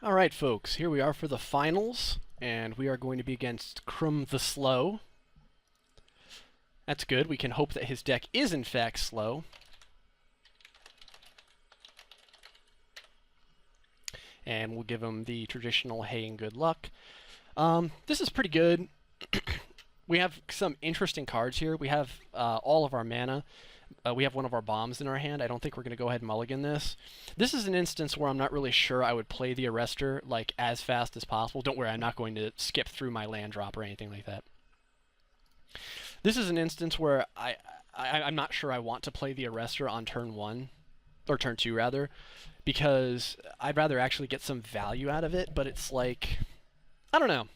Alright folks, here we are for the finals, and we are going to be against Krum the Slow. That's good, we can hope that his deck is in fact slow. And we'll give him the traditional hey and good luck. This is pretty good. We have some interesting cards here. We have all of our mana. We have one of our bombs in our hand. I don't think we're going to go ahead and mulligan this. This is an instance where I'm not really sure I would play the Arrestor like as fast as possible. Don't worry, I'm not going to skip through my land drop or anything like that. This is an instance where I'm not sure I want to play the Arrestor on turn 1, or turn 2 rather, because I'd rather actually get some value out of it, but it's like, I don't know.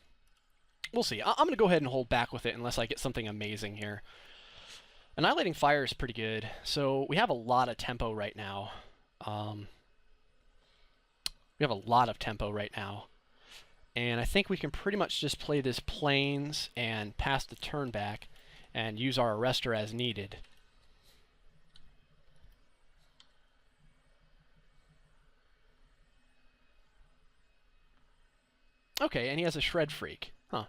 We'll see. I'm going to go ahead and hold back with it unless I get something amazing here. Annihilating Fire is pretty good, so we have a lot of tempo right now. We have a lot of tempo right now. And I think we can pretty much just play this Plains and pass the turn back and use our Arrestor as needed. Okay, and he has a Shred Freak. Huh.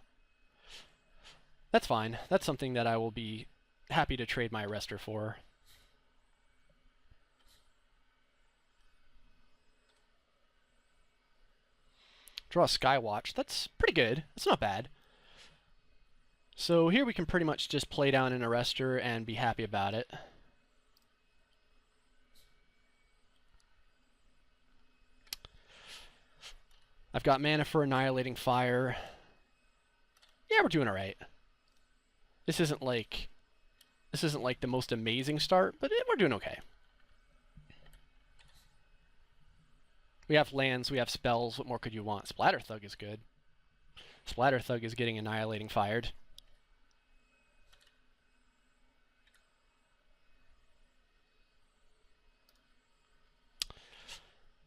That's fine. That's something that I will be happy to trade my Arrestor for. Draw a Skywatch. That's pretty good. That's not bad. So here we can pretty much just play down an Arrestor and be happy about it. I've got mana for Annihilating Fire. Yeah, we're doing alright. This isn't like the most amazing start, but we're doing okay. We have lands, we have spells. What more could you want? Splatter Thug is good. Splatter Thug is getting Annihilating Fired.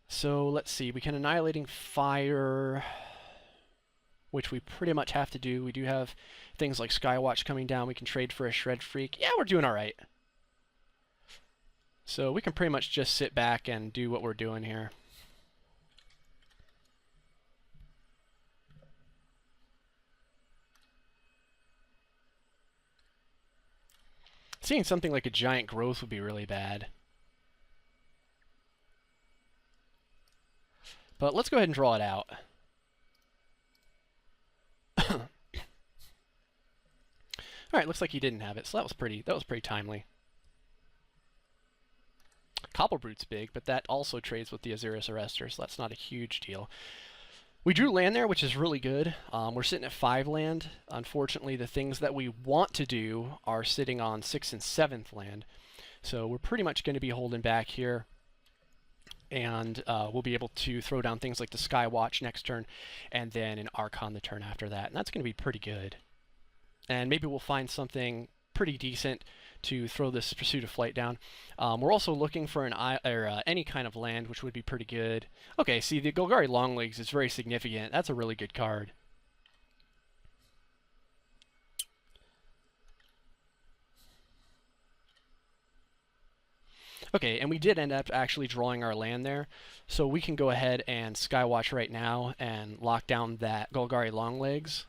So let's see, we can Annihilating Fire, which we pretty much have to do. We do have things like Skywatch coming down. We can trade for a Shred Freak. Yeah, we're doing alright. So we can pretty much just sit back and do what we're doing here. Seeing something like a Giant Growth would be really bad. But let's go ahead and draw it out. Alright, looks like he didn't have it, so that was pretty timely. Cobblebrute's big, but that also trades with the Azorius Arrestor, so that's not a huge deal. We drew land there, which is really good. We're sitting at 5 land. Unfortunately, the things that we want to do are sitting on 6th and 7th land. So we're pretty much going to be holding back here. And we'll be able to throw down things like the Skywatch next turn, and then an Archon the turn after that. And that's going to be pretty good. And maybe we'll find something pretty decent to throw this Pursuit of Flight down. We're also looking for any kind of land, which would be pretty good. Okay, see, the Golgari Longlegs is very significant. That's a really good card. Okay, and we did end up actually drawing our land there, so we can go ahead and Skywatch right now and lock down that Golgari Longlegs.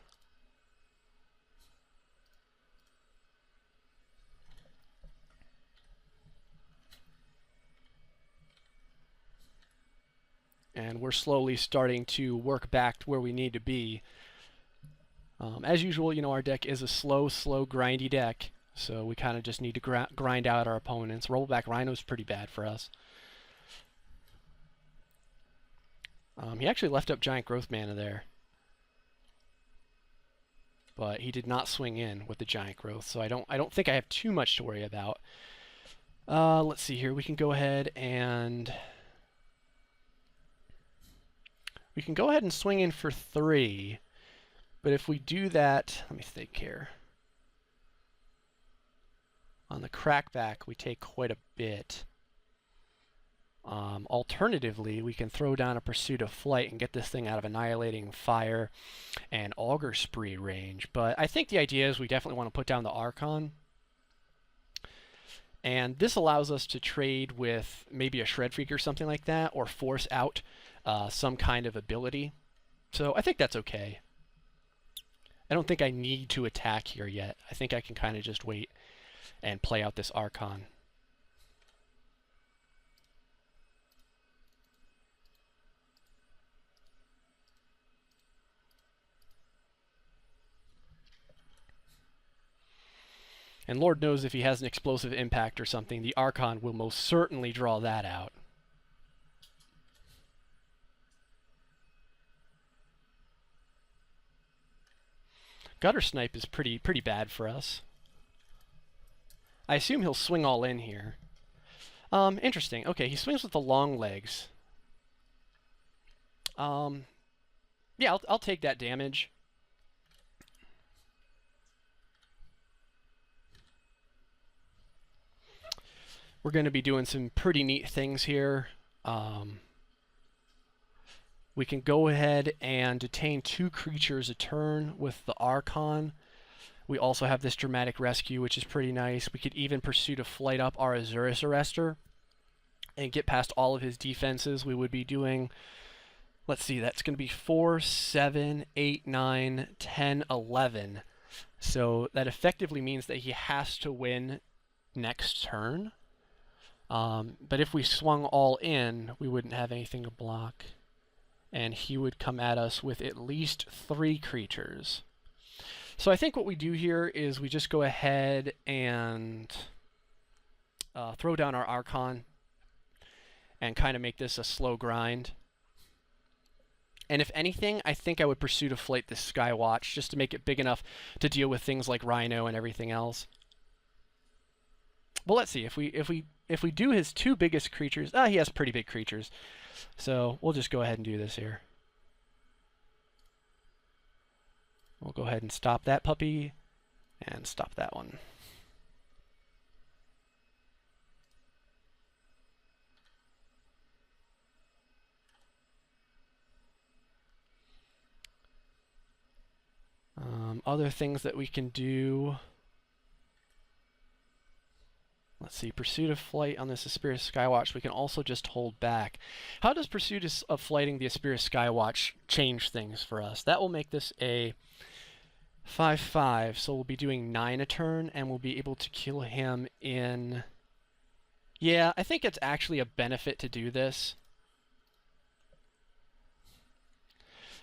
And we're slowly starting to work back to where we need to be. As usual, you know, our deck is a slow, grindy deck. So we kind of just need to grind out our opponents. Rollback Rhino's pretty bad for us. He actually left up Giant Growth mana there. But he did not swing in with the Giant Growth, so I don't think I have too much to worry about. Let's see here. We can go ahead and swing in for 3. But if we do that, let me think here. On the crackback, we take quite a bit. Alternatively, we can throw down a Pursuit of Flight and get this thing out of Annihilating Fire and Augur Spree range. But I think the idea is we definitely want to put down the Archon. And this allows us to trade with maybe a Shred Freak or something like that, or force out some kind of ability. So I think that's okay. I don't think I need to attack here yet. I think I can kind of just wait and play out this Archon. And Lord knows if he has an explosive impact or something, the Archon will most certainly draw that out. Gutter Snipe is pretty bad for us. I assume he'll swing all in here. Interesting. Okay, he swings with the long legs. Yeah, I'll take that damage. We're going to be doing some pretty neat things here. We can go ahead and detain 2 creatures a turn with the Archon. We also have this Dramatic Rescue, which is pretty nice. We could even pursue to flight up our Azurus Arrestor and get past all of his defenses. We would be doing, let's see, that's going to be 4, 7, 8, 9, 10, 11. So that effectively means that he has to win next turn. But if we swung all in, we wouldn't have anything to block. And he would come at us with at least 3 creatures. So I think what we do here is we just go ahead and throw down our Archon and kind of make this a slow grind. And if anything, I think I would pursue to flight this Skywatch just to make it big enough to deal with things like Rhino and everything else. Well, let's see. If we do his 2 biggest creatures, he has pretty big creatures. So we'll just go ahead and do this here. We'll go ahead and stop that puppy and stop that one. Other things that we can do. Let's see, Pursuit of Flight on this Asperis Skywatch, we can also just hold back. How does Pursuit of Flighting the Asperis Skywatch change things for us? That will make this a 5/5, so we'll be doing 9 a turn, and we'll be able to kill him in... Yeah, I think it's actually a benefit to do this.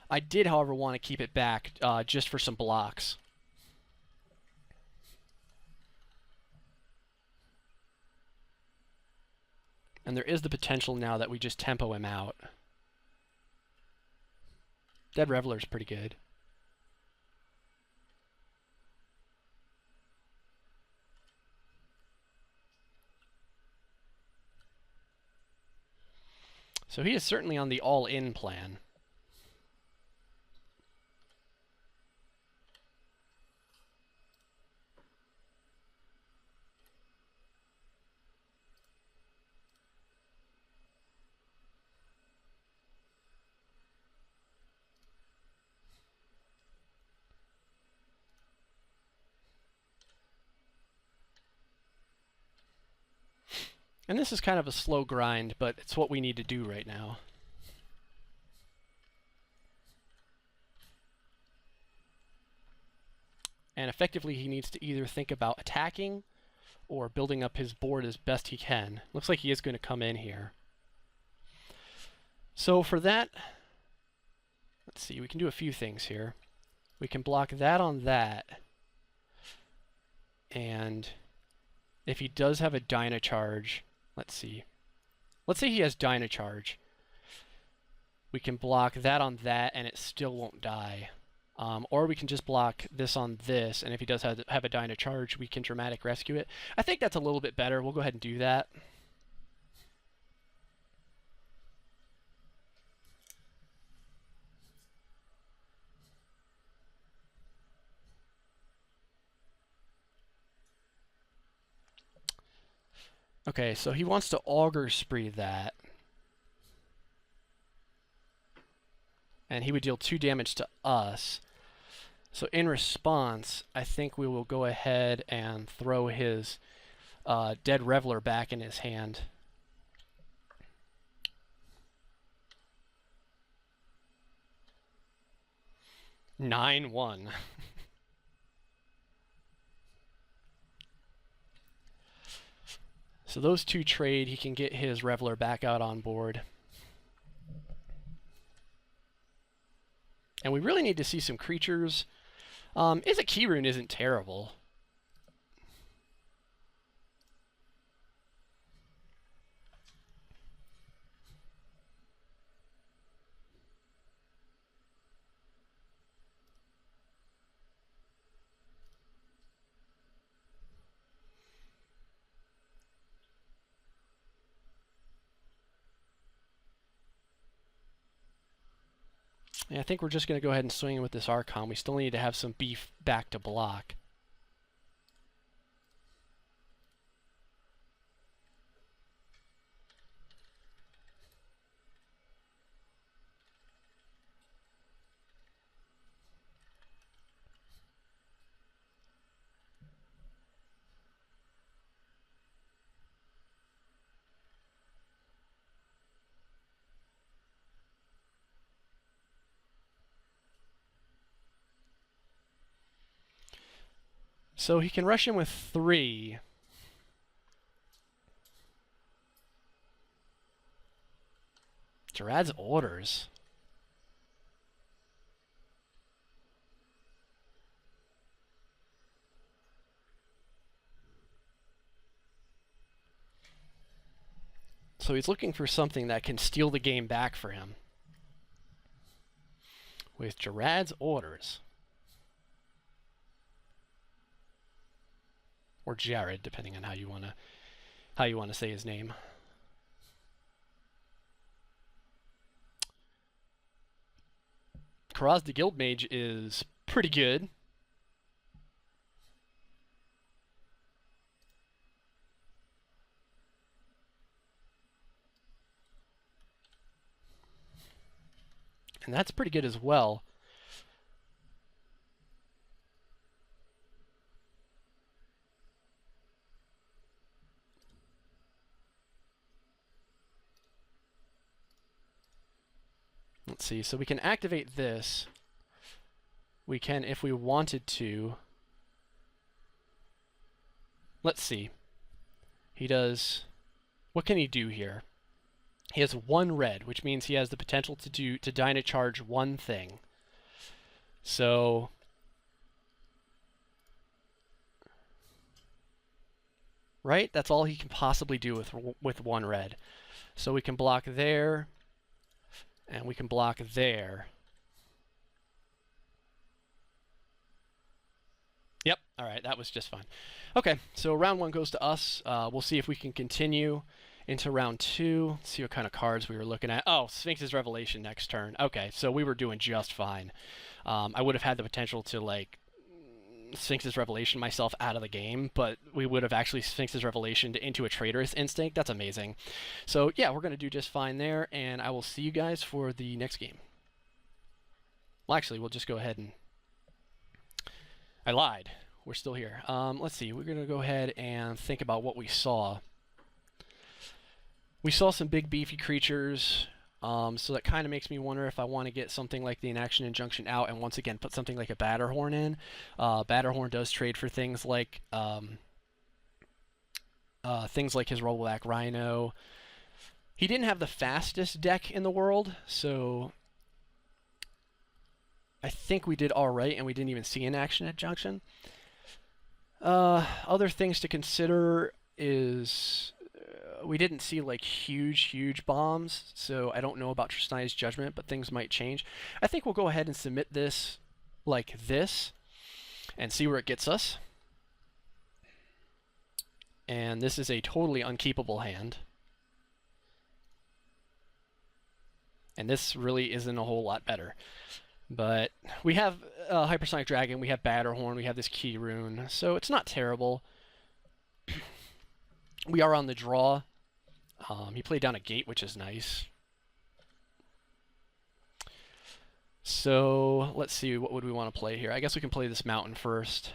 I did, however, want to keep it back just for some blocks. And there is the potential now that we just tempo him out. Dead Reveler's pretty good. So he is certainly on the all-in plan. And this is kind of a slow grind, but it's what we need to do right now. And effectively, he needs to either think about attacking or building up his board as best he can. Looks like he is going to come in here. So for that, let's see, we can do a few things here. We can block that on that. And if he does have a Dynacharge, let's see. Let's say he has Dynacharge. We can block that on that and it still won't die. Or we can just block this on this, and if he does have a Dynacharge, we can Dramatic Rescue it. I think that's a little bit better. We'll go ahead and do that. Okay, so he wants to Augur Spree that. And he would deal 2 damage to us. So in response, I think we will go ahead and throw his Dead Reveler back in his hand. Nine one. So those two trade. He can get his Reveler back out on board. And we really need to see some creatures. Is a key rune isn't terrible. Yeah, I think we're just going to go ahead and swing with this Archon. We still need to have some beef back to block. So he can rush in with 3. Jarad's Orders. So he's looking for something that can steal the game back for him. With Jarad's Orders. Or Jared, depending on how you want to say his name. Karaz the Guild Mage is pretty good. And that's pretty good as well. Let's see, so we can activate this. We can, if we wanted to. Let's see. He does, what can he do here? He has 1 red, which means he has the potential to Dynacharge 1 thing. So right? That's all he can possibly do with 1 red. So we can block there, and we can block there. Yep, all right, that was just fine. Okay, so round 1 goes to us. We'll see if we can continue into round 2. See what kind of cards we were looking at. Oh, Sphinx's Revelation next turn. Okay, so we were doing just fine. I would have had the potential to, like, Sphinx's Revelation myself out of the game, but we would have actually Sphinx's Revelation into a Traitorous Instinct. That's amazing. So yeah, we're going to do just fine there, and I will see you guys for the next game. Well, actually, we'll just go ahead and... I lied. We're still here. Let's see. We're going to go ahead and think about what we saw. We saw some big beefy creatures, so that kind of makes me wonder if I want to get something like the Inaction Injunction out and once again put something like a Batterhorn in. Batterhorn does trade for things like his Rollback Rhino. He didn't have the fastest deck in the world, so I think we did all right, and we didn't even see an Inaction Injunction. Other things to consider is we didn't see like huge bombs, so I don't know about Tristani's Judgment, but things might change. I think we'll go ahead and submit this like this and see where it gets us. And this is a totally unkeepable hand. And this really isn't a whole lot better. But we have Hypersonic Dragon, we have Batterhorn, we have this Key Rune, so it's not terrible. We are on the draw. He played down a Gate, which is nice. So let's see, what would we want to play here? I guess we can play this Mountain first.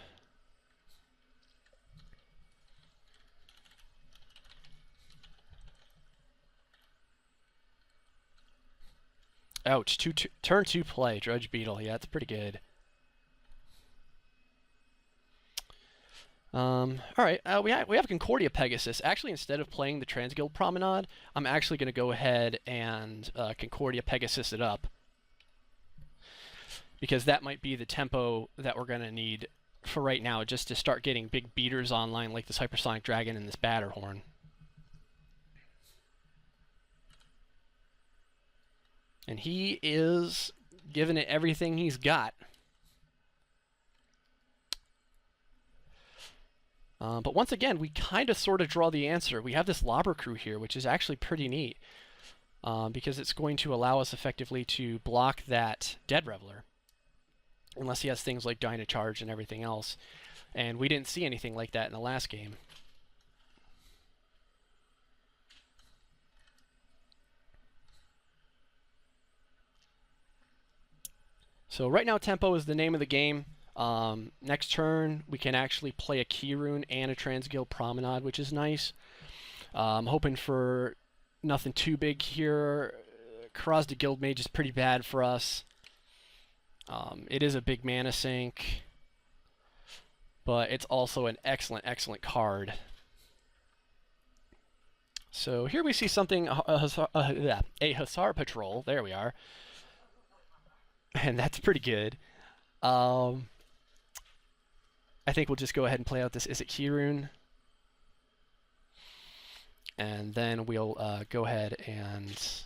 Oh, it's turn 2 play, Drudge Beetle. Yeah, that's pretty good. All right, we have Concordia Pegasus. Actually, instead of playing the Transguild Promenade, I'm actually going to go ahead and Concordia Pegasus it up, because that might be the tempo that we're going to need for right now, just to start getting big beaters online like this Hypersonic Dragon and this Batterhorn. And he is giving it everything he's got. But once again, we kind of sort of draw the answer. We have this Lobber Crew here, which is actually pretty neat, because it's going to allow us effectively to block that Dead Reveler, unless he has things like Dynacharge and everything else. And we didn't see anything like that in the last game. So right now, tempo is the name of the game. Next turn, we can actually play a Key Rune and a Transguild Promenade, which is nice. I'm hoping for nothing too big here. Krasda Guildmage is pretty bad for us. It is a big mana sink, but it's also an excellent, excellent card. So here we see something, a Hussar Patrol. There we are. And that's pretty good. I think we'll just go ahead and play out this Is It Key Rune. And then we'll go ahead and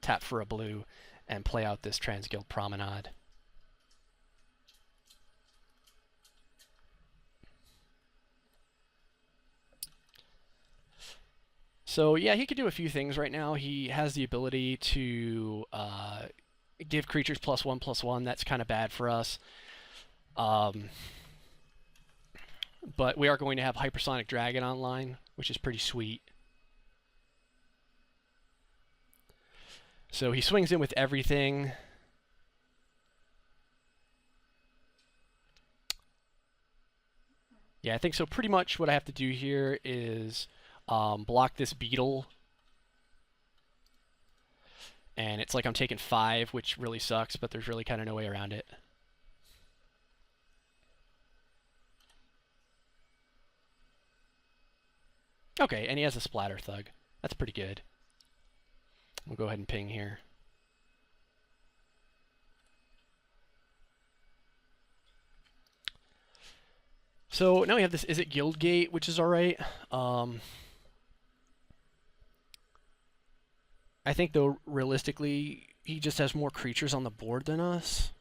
tap for a blue and play out this Transguild Promenade. So yeah, he could do a few things right now. He has the ability to give creatures +1/+1. That's kind of bad for us. But we are going to have Hypersonic Dragon online, which is pretty sweet. So he swings in with everything. Yeah, I think so. Pretty much what I have to do here is block this Beetle. And it's like I'm taking 5, which really sucks, but there's really kind of no way around it. Okay, and he has a Splatter Thug. That's pretty good. We'll go ahead and ping here. So now we have this Is It Guildgate, which is alright. I think, though, realistically, he just has more creatures on the board than us.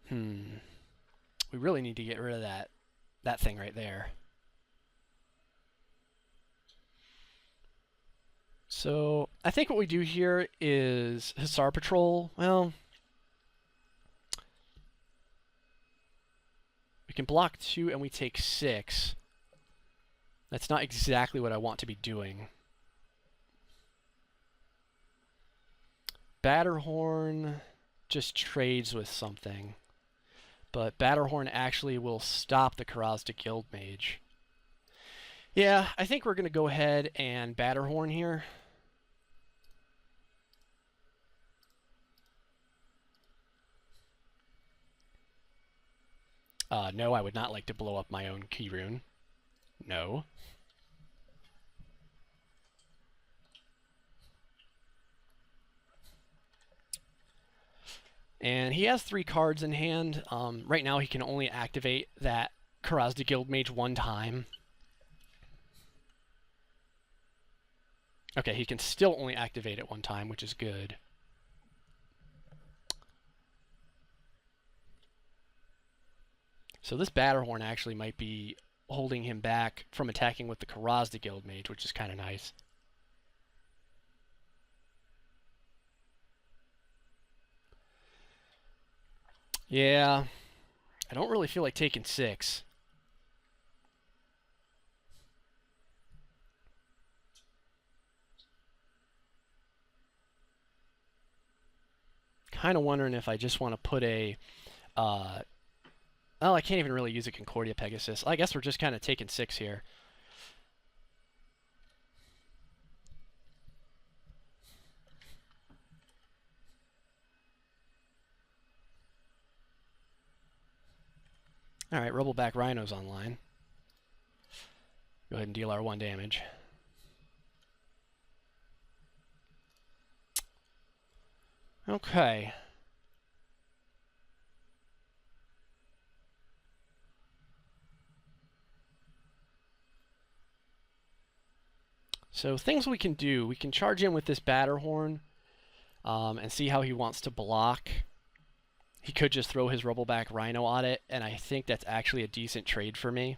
We really need to get rid of that thing right there. So I think what we do here is Hussar Patrol. Well, we can block 2 and we take 6. That's not exactly what I want to be doing. Batterhorn just trades with something. But Batterhorn actually will stop the Krasda Guildmage. Yeah, I think we're going to go ahead and Batterhorn here. No, I would not like to blow up my own Key Rune. No. And he has 3 cards in hand. Right now he can only activate that Krasda Guildmage 1 time. Okay, he can still only activate it 1 time, which is good. So this Batterhorn actually might be holding him back from attacking with the Krasda Guildmage, which is kind of nice. Yeah, I don't really feel like taking 6. Kind of wondering if I just want to put a Oh, I can't even really use a Concordia Pegasus. I guess we're just kind of taking 6 here. Alright, Rubbleback Rhino's online. Go ahead and deal our 1 damage. Okay. So things we can do, we can charge in with this Batterhorn and see how he wants to block. He could just throw his Rubbleback Rhino on it, and I think that's actually a decent trade for me.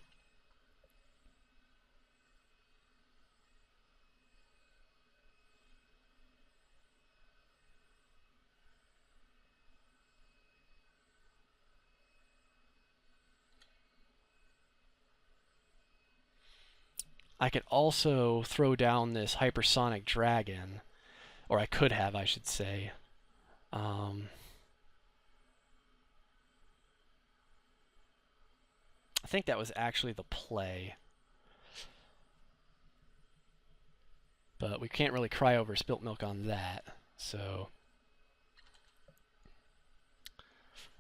I could also throw down this Hypersonic Dragon, or I could have, I should say. I think that was actually the play. But we can't really cry over spilt milk on that, so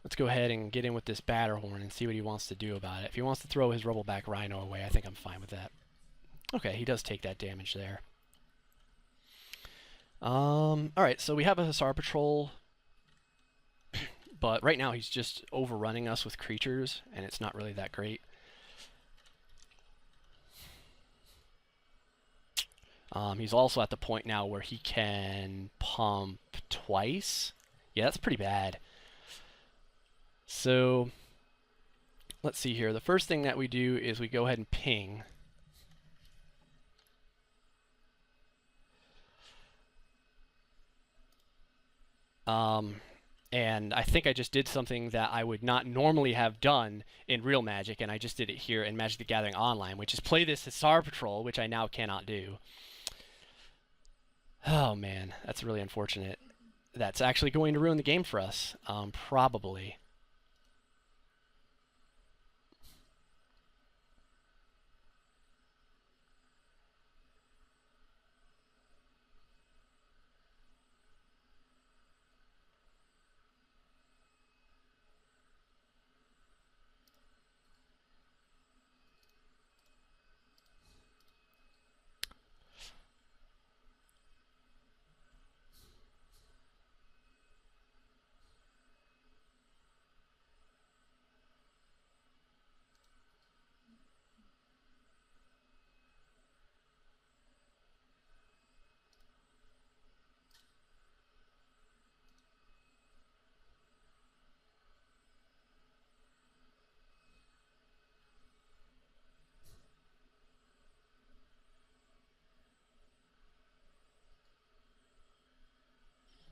let's go ahead and get in with this Batterhorn and see what he wants to do about it. If he wants to throw his Rubbleback Rhino away, I think I'm fine with that. Okay, he does take that damage there. Alright, so we have a Hussar Patrol, but right now he's just overrunning us with creatures, and it's not really that great. He's also at the point now where he can pump twice. Yeah, that's pretty bad. So, let's see here. The first thing that we do is we go ahead and ping. And I think I just did something that I would not normally have done in real Magic, and I just did it here in Magic the Gathering Online, which is play this Hussar Patrol, which I now cannot do. Oh man, that's really unfortunate. That's actually going to ruin the game for us, probably.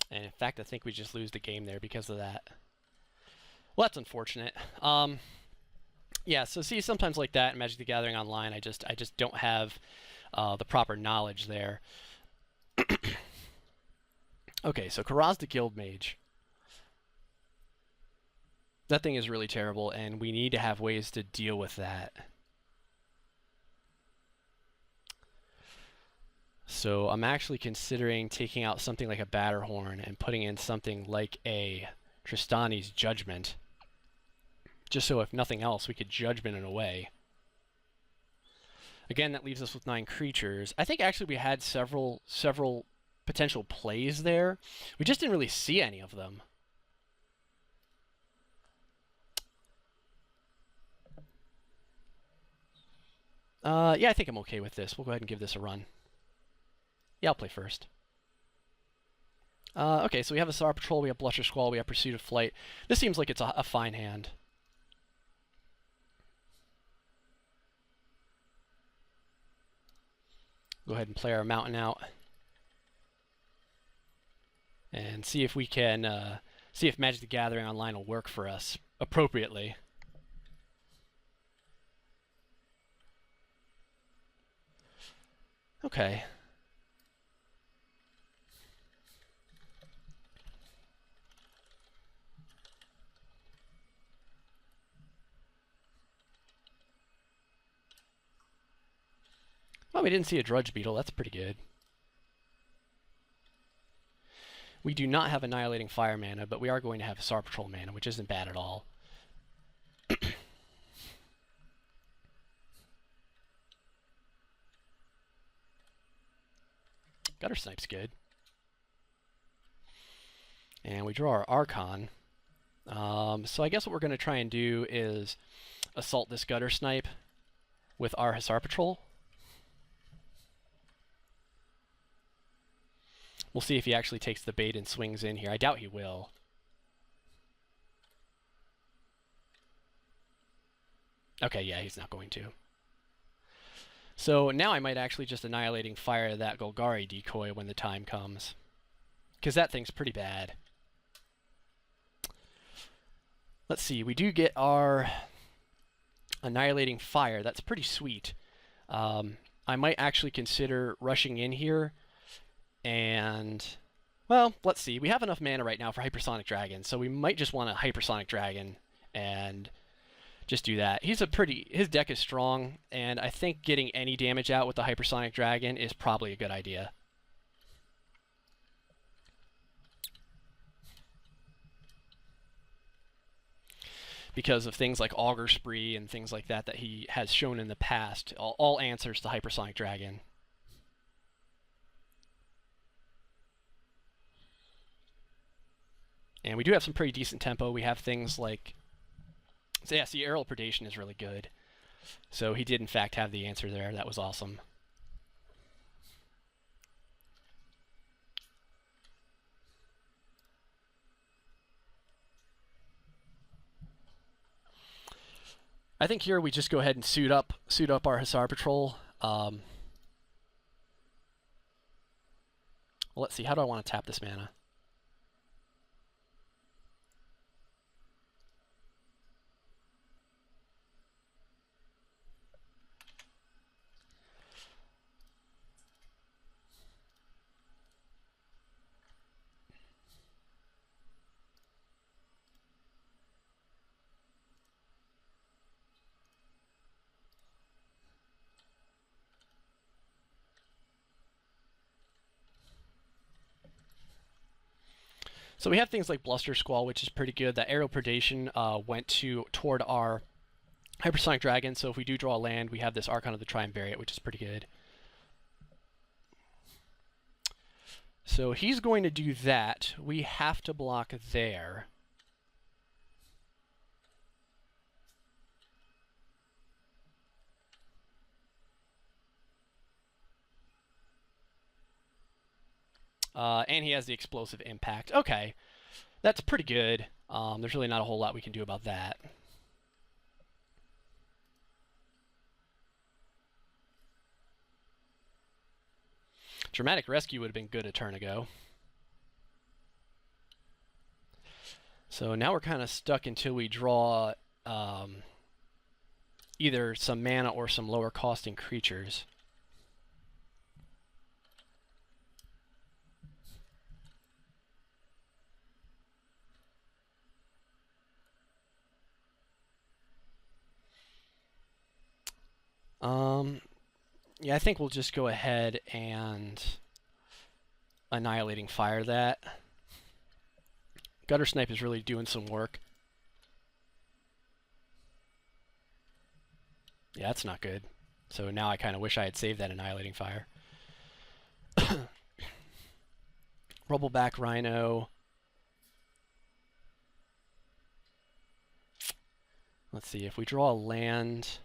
And in fact, I think we just lose the game there because of that. Well, that's unfortunate. Yeah, so see, sometimes like that in Magic the Gathering Online, I just don't have the proper knowledge there. Okay, so Karaz the Guild Mage. That thing is really terrible, and we need to have ways to deal with that. So I'm actually considering taking out something like a Batterhorn and putting in something like a Tristani's Judgment. Just so if nothing else, we could Judgment it away. Again, that leaves us with 9 creatures. I think actually we had several potential plays there. We just didn't really see any of them. Yeah, I think I'm okay with this. We'll go ahead and give this a run. Yeah, I'll play first. Okay, so we have a Hussar Patrol, we have Bluster Squall, we have Pursuit of Flight. This seems like it's a fine hand. Go ahead and play our Mountain out. And see if we can, see if Magic the Gathering Online will work for us appropriately. Okay. Oh, we didn't see a Drudge Beetle. That's pretty good. We do not have Annihilating Fire mana, but we are going to have Star Patrol mana, which isn't bad at all. Gutter Snipe's good. And we draw our Archon. So I guess what we're going to try and do is assault this Gutter Snipe with our Hussar Patrol. We'll see if he actually takes the bait and swings in here. I doubt he will. Okay, yeah, he's not going to. So now I might actually just Annihilating Fire that Golgari decoy when the time comes. Because that thing's pretty bad. Let's see, we do get our Annihilating Fire. That's pretty sweet. I might actually consider rushing in here and... Well, let's see. We have enough mana right now for Hypersonic Dragon, so we might just want a Hypersonic Dragon and just do that. His deck is strong, and I think getting any damage out with the Hypersonic Dragon is probably a good idea. Because of things like Augur Spree and things like that that he has shown in the past, all answers to Hypersonic Dragon. And we do have some pretty decent tempo. We have things like... So yeah, see, Aerial Predation is really good. So he did, in fact, have the answer there. That was awesome. I think here we just go ahead and suit up our Hussar Patrol. Well, let's see. How do I want to tap this mana? So we have things like Bluster Squall, which is pretty good. That Aerial Predation went toward our Hypersonic Dragon, so if we do draw a land, we have this Archon of the Triumvirate, which is pretty good. So he's going to do that. We have to block there. And he has the Explosive Impact. Okay, that's pretty good. There's really not a whole lot we can do about that. Dramatic Rescue would have been good a turn ago. So now we're kind of stuck until we draw either some mana or some lower costing creatures. Yeah, I think we'll just go ahead and Annihilating Fire that. Gutter Snipe is really doing some work. Yeah, that's not good. So now I kind of wish I had saved that Annihilating Fire. Rubbleback Rhino. Let's see, if we draw a land...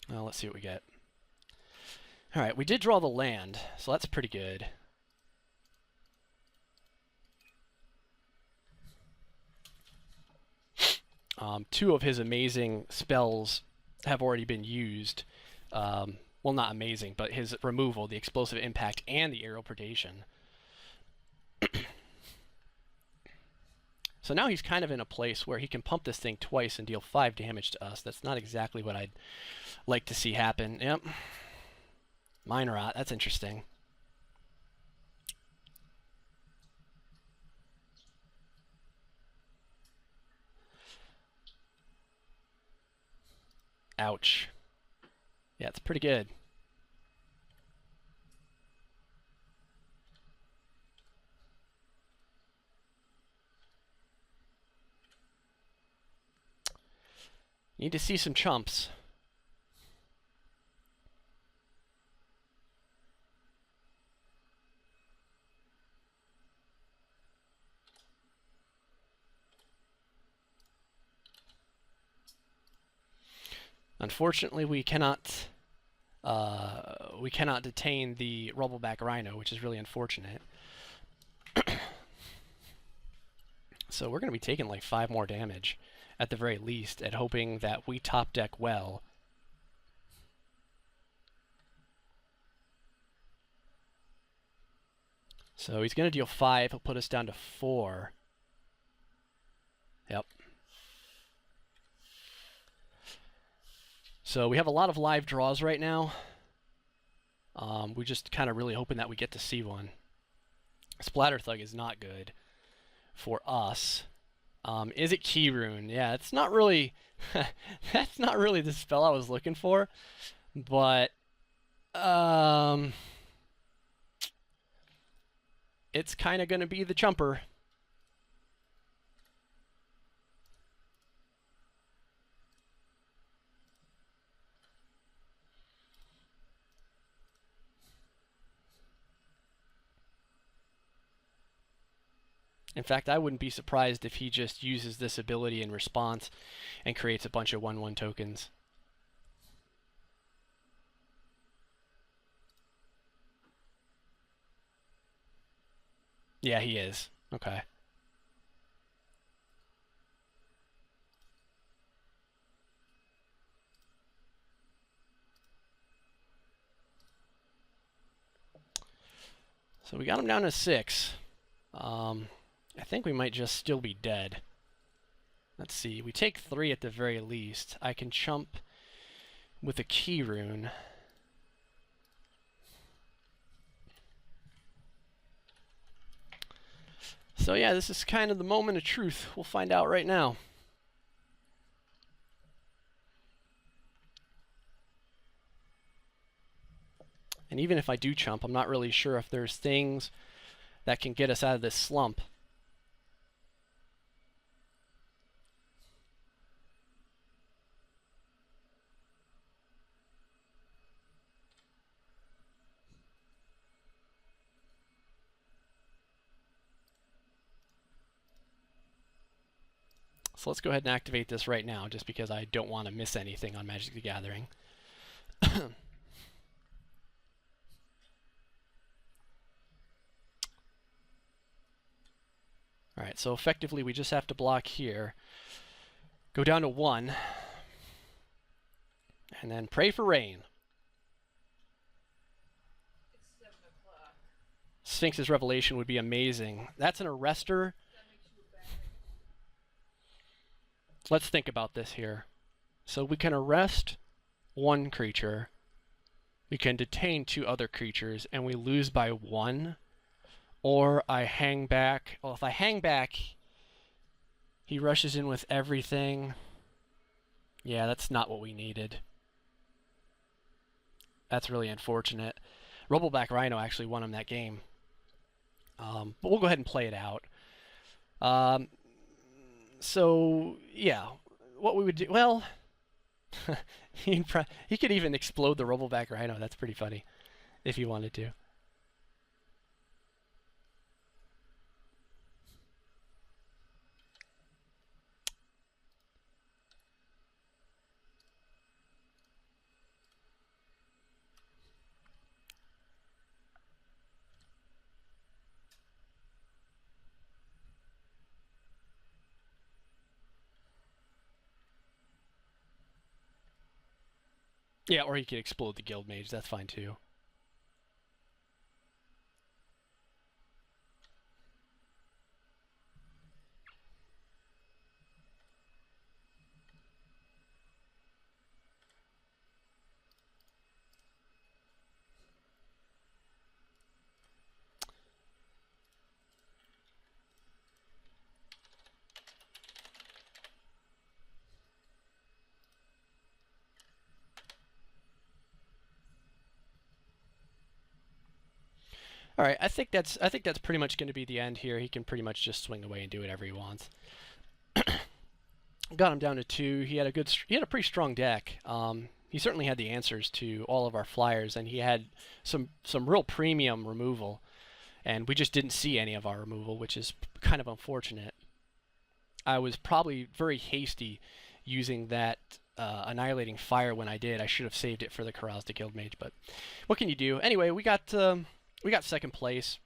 Well, let's see what we get. Alright, we did draw the land, so that's pretty good. Two of his amazing spells have already been used. Well, not amazing, but his removal, the Explosive Impact, and the Aerial Predation. So now he's kind of in a place where he can pump this thing twice and deal 5 damage to us. That's not exactly what I'd like to see happen. Yep. Minor Rot, that's interesting. Ouch. Yeah, it's pretty good. Need to see some chumps. Unfortunately, we cannot detain the rubbleback rhino, which is really unfortunate. So we're going to be taking like 5 more damage at the very least, and hoping that we top deck well. So he's going to deal 5. He'll put us down to 4. Yep. So we have a lot of live draws right now. We're just kind of really hoping that we get to see one. Splatter Thug is not good for us. Is it Key Rune? Yeah, it's not really that's not really the spell I was looking for, but it's kind of going to be the chumper. In fact, I wouldn't be surprised if he just uses this ability in response and creates a bunch of 1/1 tokens. Yeah, he is. Okay. So we got him down to 6. I think we might just still be dead. Let's see. We take 3 at the very least. I can chump with a Key Rune. So yeah, this is kind of the moment of truth. We'll find out right now. And even if I do chump, I'm not really sure if there's things that can get us out of this slump. So let's go ahead and activate this right now, just because I don't want to miss anything on Magic the Gathering. Alright, so effectively we just have to block here. Go down to 1. And then pray for rain. It's 7 o'clock. Sphinx's Revelation would be amazing. That's an arrestor. That makes you bad. Let's think about this here. So we can arrest 1 creature. We can detain 2 other creatures, and we lose by 1. Or I hang back. Well, if I hang back, he rushes in with everything. Yeah, that's not what we needed. That's really unfortunate. Rubbleback Rhino actually won him that game. But we'll go ahead and play it out. So, yeah. What we would do... Well, he could even explode the Rubbleback Rhino. That's pretty funny, if he wanted to. Yeah, or he could explode the Guild Mage. That's fine too. All right, I think that's pretty much going to be the end here. He can pretty much just swing away and do whatever he wants. Got him down to 2. He had a pretty strong deck. He certainly had the answers to all of our flyers, and he had some real premium removal, and we just didn't see any of our removal, which is kind of unfortunate. I was probably very hasty using that annihilating fire when I did. I should have saved it for the Carouse to Guildmage, but what can you do? Anyway, we got second place.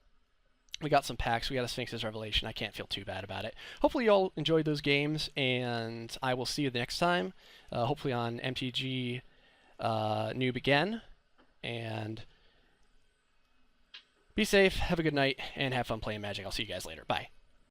We got some packs. We got a Sphinx's Revelation. I can't feel too bad about it. Hopefully you all enjoyed those games, and I will see you the next time. Hopefully on MTG Noob again. And be safe, have a good night, and have fun playing Magic. I'll see you guys later. Bye.